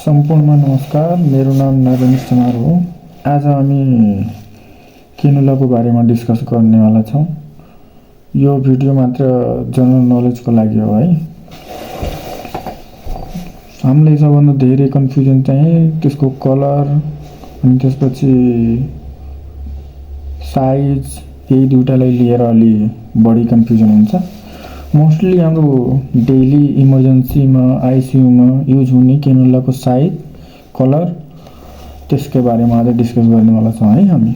सम्पूर्ण नमस्कार, मेरो नाम नरेन्द्र कुमार हो। आज हामी केनुलाको बारेमा डिस्कस गर्नेवाला छौँ। यो भिडियो मात्र जनरल नलेजको लागि हो है। हामीलाई सबभन्दा धेरै कन्फ्युजन चाहिँ त्यसको कलर अनि त्यसपछि साइज, यही दुईटालाई लिएर अलि बढी कन्फ्युजन हुन्छ। मोस्टली हाम्रो डेली इमर्जेन्सीमा आइसियूमा युज हुने केनुलाको साइज, कलर, त्यसकै बारेमा आज डिस्कस गर्नेवाला छौँ है हामी।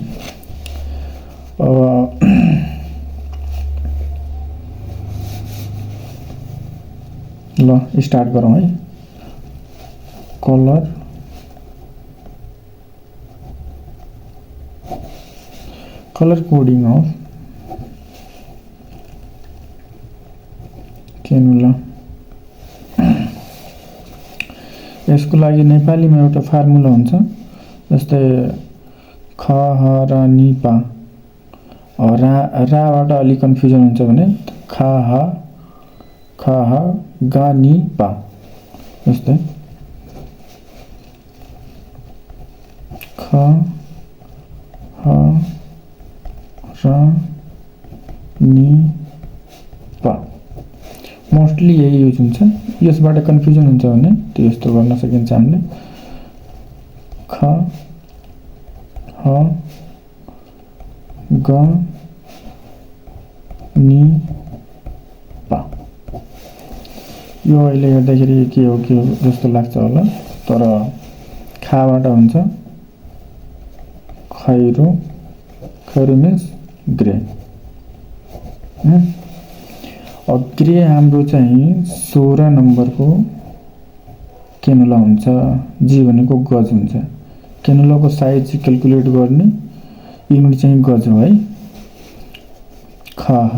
ल स्टार्ट गरौँ है। Colour coding of cannula. यसको लागि नेपालीमा एउटा फार्मुला हुन्छ, जस्तै ख ह र नि पा। राबाट अलि कन्फ्युजन हुन्छ भने ख ह ग नि पा। जस्तै ख ह र नि पा। मोस्टली यही युज हुन्छ। यसबाट कन्फ्युजन हुन्छ भने त्यो यस्तो गर्न सकिन्छ हामीले ख ह ग नि पा। यो अहिले हेर्दाखेरि के हो जस्तो लाग्छ होला, तर खाबाट हुन्छ खैरो। खैरो मिन्स ग्रे। ग्रे हाम्रो चाहिँ 16 नम्बरको केनुला हुन्छ। जी भनेको गज हुन्छ। केनुलाको साइज क्याल्कुलेट गर्ने युनिट चाहिँ गज हो है। ख ह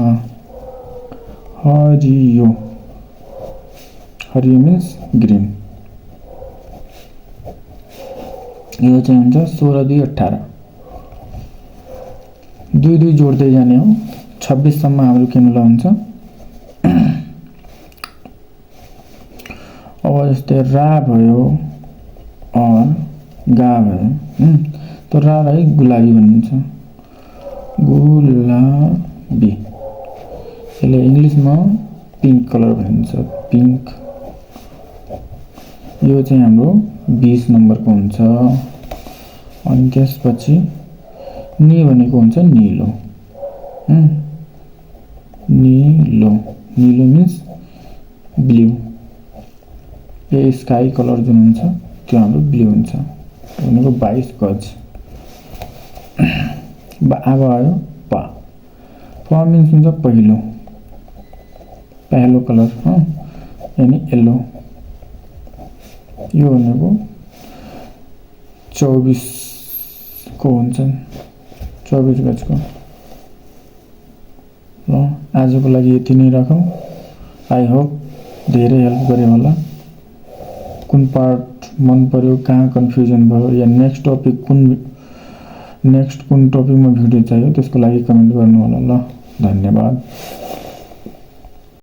हरियो। हरियो मिन्स ग्रिन। यो चाहिँ हुन्छ 16 2 18। दुई जोड्दै जाने हो। 26 सम्म हाम्रो केनुला हुन्छ। अब जस्तै रा भयो गा भयो, तो रालाई गुलाबी भनिन्छ। गुलाबी। यसले इङ्ग्लिसमा पिङ्क कलर भनिन्छ, पिङ्क। यो चाहिँ हाम्रो 20 नम्बरको हुन्छ। अनि त्यसपछि नि भनेको हुन्छ निलो। निलो मिन्स ब्लू। यो स्काई कलर जुन हुन्छ त्यो हाम्रो ब्लू हुन्छ। भनेको 22 गज। अब आयो पा। पा मिन्स हुन्छ पहिलो कलर, यानि येलो। यो भनेको 24 को हुन्छ, 24 गजको। ल आजको लागि यति नै राखौँ। आई होप धेरै हेल्प गरे होला। कुन पार्ट मन पर्यो, कहाँ कन्फ्युजन भयो, या नेक्स्ट कुन टपिकमा भिडियो चाहियो त्यसको लागि कमेन्ट गर्नु होला। ल धन्यवाद।